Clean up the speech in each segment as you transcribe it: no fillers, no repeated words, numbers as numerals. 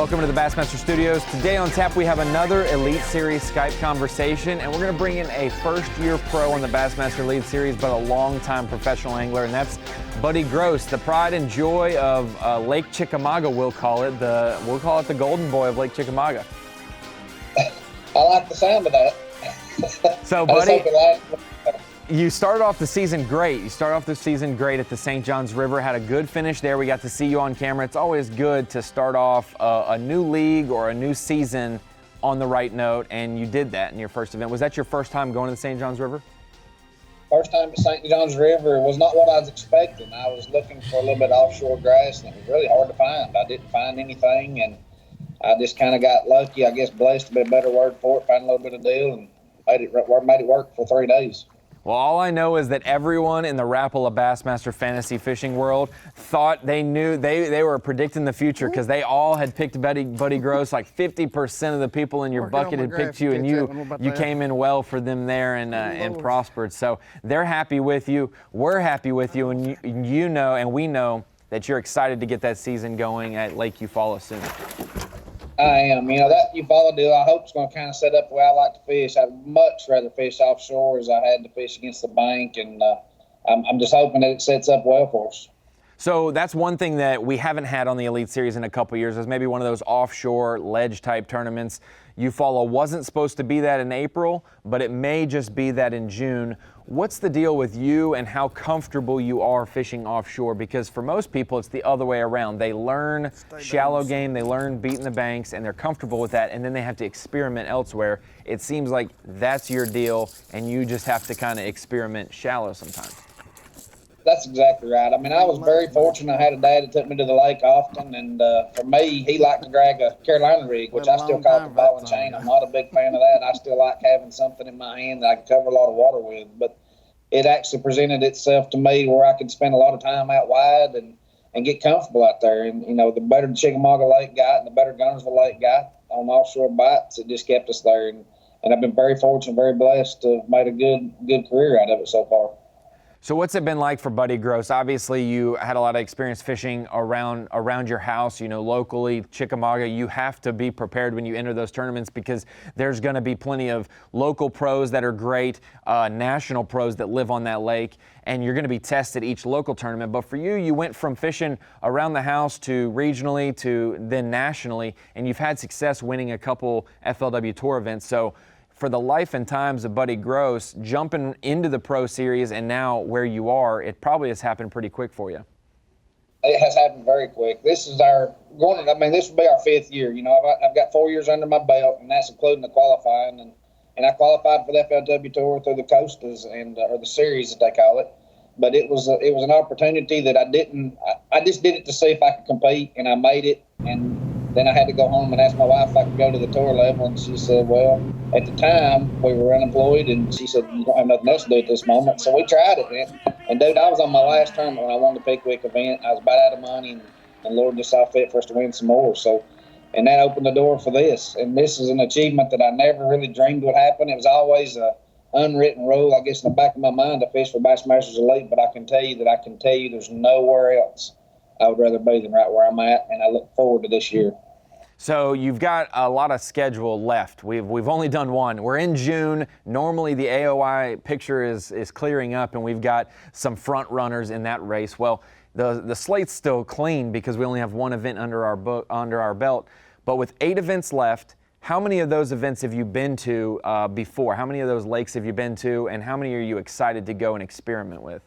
Welcome to the Bassmaster Studios. Today on tap, we have another Elite Series Skype conversation, and we're going to bring in a first-year pro on the Bassmaster Elite Series, but a long-time professional angler, and that's Buddy Gross, the pride and joy of Lake Chickamauga. We'll call it the golden boy of Lake Chickamauga. I like the sound of that. So, Buddy, you started off the season great. You started off the season great at the St. Johns River, had a good finish there. We got to see you on camera. It's always good to start off a new league or a new season on the right note, and you did that in your first event. Was that your first time going to the St. Johns River? First time to St. Johns River. It was not what I was expecting. I was looking for a little bit of offshore grass, and it was really hard to find. I didn't find anything, and I just kind of got lucky, I guess blessed would be a better word for it, found a little bit of deal, and made it work for 3 days. Well, all I know is that everyone in the Rapala Bassmaster fantasy fishing world thought they knew they were predicting the future because they all had picked Buddy Gross. Like 50% of the people in your bucket had picked you, and you came in well for them there and prospered. So they're happy with you. We're happy with you, and you know, and we know that you're excited to get that season going at Lake Eufaula soon. I am. That Eufaula deal, I hope it's going to kind of set up the way I like to fish. I'd much rather fish offshore as I had to fish against the bank, and I'm just hoping that it sets up well for us. So that's one thing that we haven't had on the Elite Series in a couple years is maybe one of those offshore ledge-type tournaments. Eufaula wasn't supposed to be that in April, but it may just be that in June. What's the deal with you and how comfortable you are fishing offshore? Because for most people, it's the other way around. They learn shallow game, they learn beating the banks, and they're comfortable with that, and then they have to experiment elsewhere. It seems like that's your deal, and you just have to kind of experiment shallow sometimes. That's exactly right. I was very fortunate. I had a dad that took me to the lake often, and for me, he liked to drag a Carolina rig, which I still call it the ball and chain. I'm not a big fan of that. I still like having something in my hand that I can cover a lot of water with, but it actually presented itself to me where I could spend a lot of time out wide and get comfortable out there. And, the better the Chickamauga Lake got and the better Gunnersville Lake got on offshore bites, it just kept us there. And I've been very fortunate, very blessed to have made a good career out of it so far. So what's it been like for Buddy Gross? Obviously, you had a lot of experience fishing around your house, locally, Chickamauga. You have to be prepared when you enter those tournaments because there's going to be plenty of local pros that are great, national pros that live on that lake, and you're going to be tested each local tournament. But for you, you went from fishing around the house to regionally to then nationally, and you've had success winning a couple FLW Tour events. So for the life and times of Buddy Gross, jumping into the Pro Series and now where you are, it probably has happened pretty quick for you. It has happened very quick. This is this will be our 5th year. I've got 4 years under my belt, and that's including the qualifying. And I qualified for the FLW Tour through the Coastas or the series, as they call it. But it was an opportunity that I just did it to see if I could compete, and I made it. And then I had to go home and ask my wife if I could go to the tour level, and she said, well, at the time, we were unemployed, and she said, you don't have nothing else to do at this moment. So we tried it, and dude, I was on my last tournament when I won the Pickwick event. I was about out of money, and Lord just saw fit for us to win some more. So, and that opened the door for this. And this is an achievement that I never really dreamed would happen. It was always a unwritten rule, I guess, in the back of my mind to fish for Bassmasters Elite, but I can tell you there's nowhere else I would rather be than right where I'm at, and I look forward to this year. So you've got a lot of schedule left. We've only done one. We're in June. Normally the AOI picture is clearing up, and we've got some front runners in that race. Well, the slate's still clean because we only have one event under our belt. But with 8 events left, how many of those events have you been to before? How many of those lakes have you been to, and how many are you excited to go and experiment with?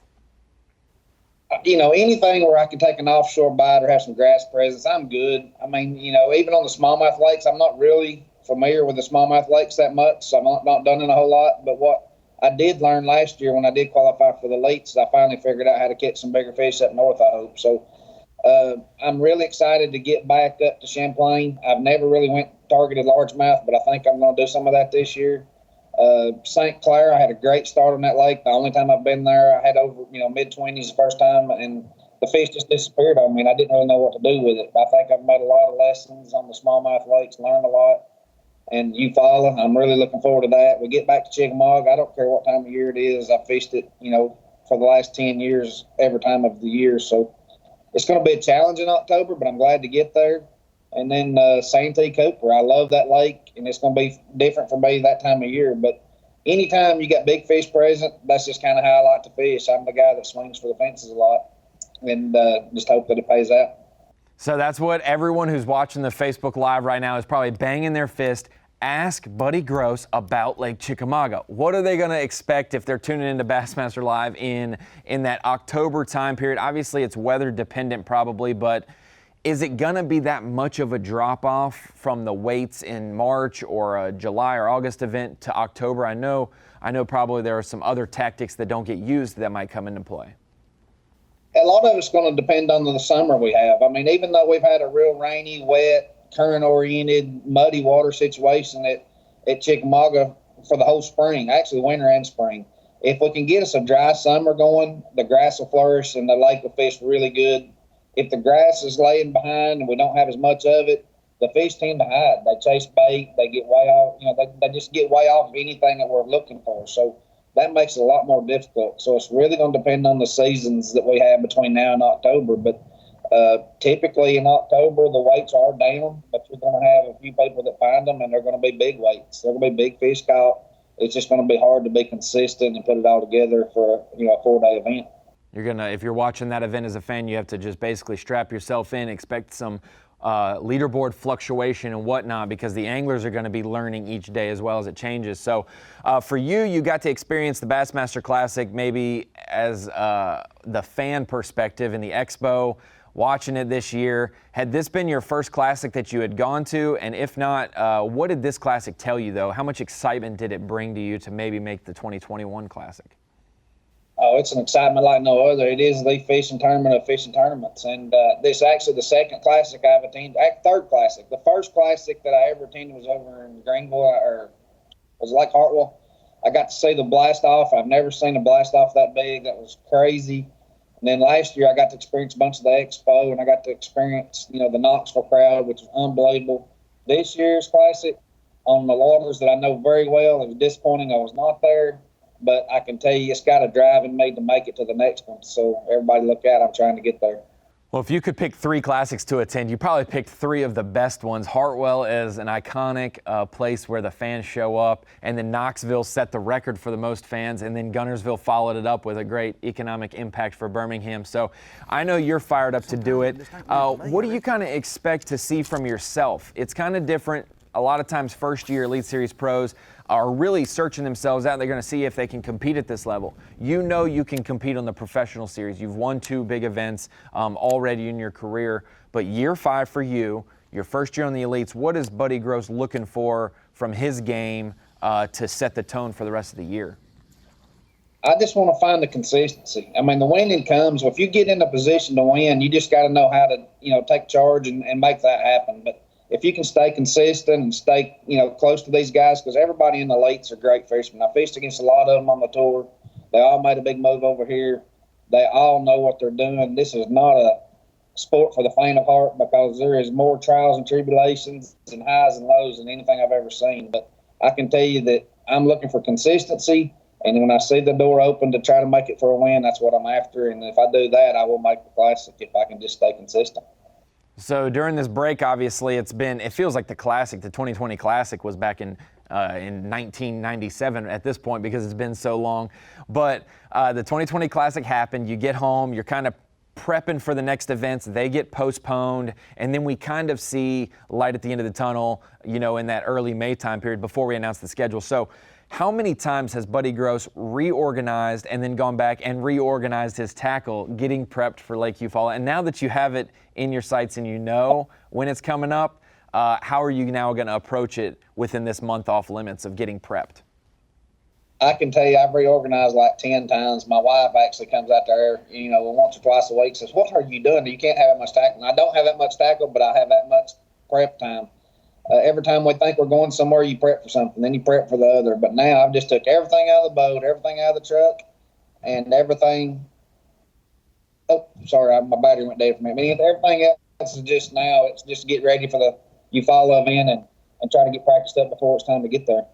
Anything where I can take an offshore bite or have some grass presence, I'm good. Even on the smallmouth lakes, I'm not really familiar with the smallmouth lakes that much, so I'm not done in a whole lot. But what I did learn last year when I did qualify for the Elites, I finally figured out how to catch some bigger fish up north, I hope. So I'm really excited to get back up to Champlain. I've never really targeted largemouth, but I think I'm going to do some of that this year. St. Clair, I had a great start on that lake. The only time I've been there, I had over, mid-20s the first time, and the fish just disappeared on me, and I didn't really know what to do with it. I think I've made a lot of lessons on the smallmouth lakes, learned a lot. And Eufaula, I'm really looking forward to that. We get back to Chickamauga. I don't care what time of year it is. I've fished it, for the last 10 years, every time of the year. So it's going to be a challenge in October, but I'm glad to get there. And then Santee Cooper. I love that lake, and it's going to be different for me that time of year. But anytime you got big fish present, that's just kind of how I like to fish. I'm the guy that swings for the fences a lot, and just hope that it pays out. So that's what everyone who's watching the Facebook Live right now is probably banging their fist. Ask Buddy Gross about Lake Chickamauga. What are they going to expect if they're tuning into Bassmaster Live in that October time period? Obviously, it's weather dependent probably, but is it going to be that much of a drop-off from the weights in March or a July or August event to October? I know probably there are some other tactics that don't get used that might come into play. A lot of it's going to depend on the summer we have. I mean, even though we've had a real rainy, wet, current-oriented, muddy water situation at Chickamauga for the whole spring, actually winter and spring, if we can get us a dry summer going, the grass will flourish and the lake will fish really good. If the grass is laying behind and we don't have as much of it, the fish tend to hide. They chase bait. They get way off. They just get way off of anything that we're looking for. So that makes it a lot more difficult. So it's really going to depend on the seasons that we have between now and October. But typically in October, the weights are down, but you're going to have a few people that find them, and they're going to be big weights. They're going to be big fish caught. It's just going to be hard to be consistent and put it all together for a 4-day event. If you're watching that event as a fan, you have to just basically strap yourself in, expect some leaderboard fluctuation and whatnot, because the anglers are going to be learning each day as well as it changes. So for you got to experience the Bassmaster Classic maybe as the fan perspective in the expo, watching it this year. Had this been your first Classic that you had gone to? And if not, what did this Classic tell you, though? How much excitement did it bring to you to maybe make the 2021 Classic? Oh, it's an excitement like no other. It is the fishing tournament of fishing tournaments. And this is actually the second Classic I've attended, third Classic. The first Classic that I ever attended was over in Greenville, or was it Lake Hartwell? I got to see the blast off. I've never seen a blast off that big. That was crazy. And then last year I got to experience a bunch of the expo, and I got to experience, the Knoxville crowd, which was unbelievable. This year's Classic, on the waters that I know very well, it was disappointing I was not there. But I can tell you, it's got a drive in me to make it to the next one. So everybody look out, I'm trying to get there. Well, if you could pick 3 Classics to attend, you probably picked 3 of the best ones. Hartwell is an iconic place where the fans show up, and then Knoxville set the record for the most fans, and then Guntersville followed it up with a great economic impact for Birmingham. So I know you're fired up to do it. What do you kind of expect to see from yourself? It's kind of different. A lot of times first-year Elite Series pros are really searching themselves out. They're going to see if they can compete at this level. You know you can compete on the professional series. You've won 2 big events already in your career. But year 5 for you, your first year on the Elites, what is Buddy Gross looking for from his game to set the tone for the rest of the year? I just want to find the consistency. I mean, the winning comes. If you get in a position to win, you just got to know how to, take charge and make that happen. But if you can stay consistent and stay, close to these guys, because everybody in the Elites are great fishermen. I fished against a lot of them on the tour. They all made a big move over here. They all know what they're doing. This is not a sport for the faint of heart, because there is more trials and tribulations and highs and lows than anything I've ever seen. But I can tell you that I'm looking for consistency, and when I see the door open to try to make it for a win, that's what I'm after. And if I do that, I will make the Classic if I can just stay consistent. So during this break, obviously, it feels like the Classic, the 2020 Classic was back in 1997 at this point, because it's been so long. But the 2020 Classic happened. You get home, you're kind of prepping for the next events. They get postponed, and then we kind of see light at the end of the tunnel, in that early May time period before we announce the schedule. So how many times has Buddy Gross reorganized and then gone back and reorganized his tackle, getting prepped for Lake Eufaula? And now that you have it in your sights and you know when it's coming up, how are you now going to approach it within this month off limits of getting prepped? I can tell you I've reorganized like 10 times. My wife actually comes out there, once or twice a week, says, "What are you doing? You can't have that much tackle." And I don't have that much tackle, but I have that much prep time. Every time we think we're going somewhere, you prep for something, then you prep for the other. But now I've just took everything out of the boat, everything out of the truck, and everything. Oh, sorry, my battery went dead for me. I mean, everything else is just now. It's just get ready for the Eufaula event and try to get practiced up before it's time to get there.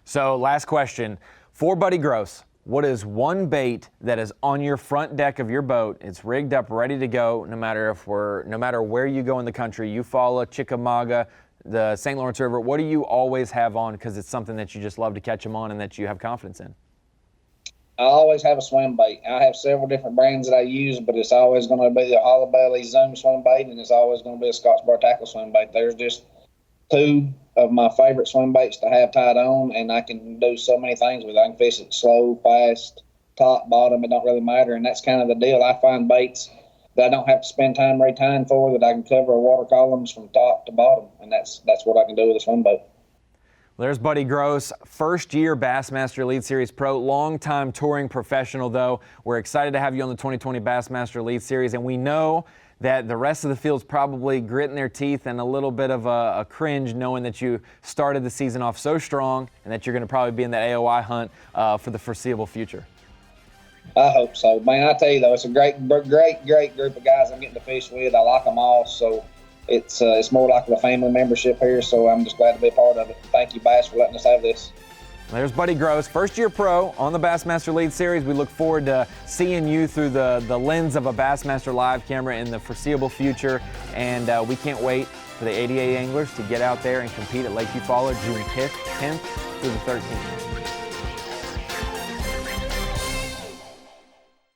So last question. For Buddy Gross, what is one bait that is on your front deck of your boat? It's rigged up, ready to go, no matter where you go in the country. You follow Chickamauga, the St. Lawrence River. What do you always have on because it's something that you just love to catch them on and that you have confidence in? I always have a swim bait. I have several different brands that I use, but it's always going to be the Hollow Belly Zoom swim bait, and it's always going to be a Scotch Bar Tackle swim bait. There's just two of my favorite swim baits to have tied on, and I can do so many things with it. I can fish it slow, fast, top, bottom. It don't really matter, and that's kind of the deal. I find baits that I don't have to spend time retying for, that I can cover water columns from top to bottom, and that's what I can do with a swim bait. Well, there's Buddy Gross, first-year Bassmaster Elite Series pro, long-time touring professional, though. We're excited to have you on the 2020 Bassmaster Elite Series, and we know that the rest of the field's probably gritting their teeth and a little bit of a cringe knowing that you started the season off so strong and that you're going to probably be in that AOI hunt for the foreseeable future. I hope so. Man, I tell you, though, it's a great group of guys I'm getting to fish with. I like them all, so it's more like a family membership here, so I'm just glad to be a part of it. Thank you, Bass, for letting us have this. There's Buddy Gross, first-year pro on the Bassmaster Elite Series. We look forward to seeing you through the lens of a Bassmaster live camera in the foreseeable future, and we can't wait for the 88 anglers to get out there and compete at Lake Eufaula June 10th through the 13th.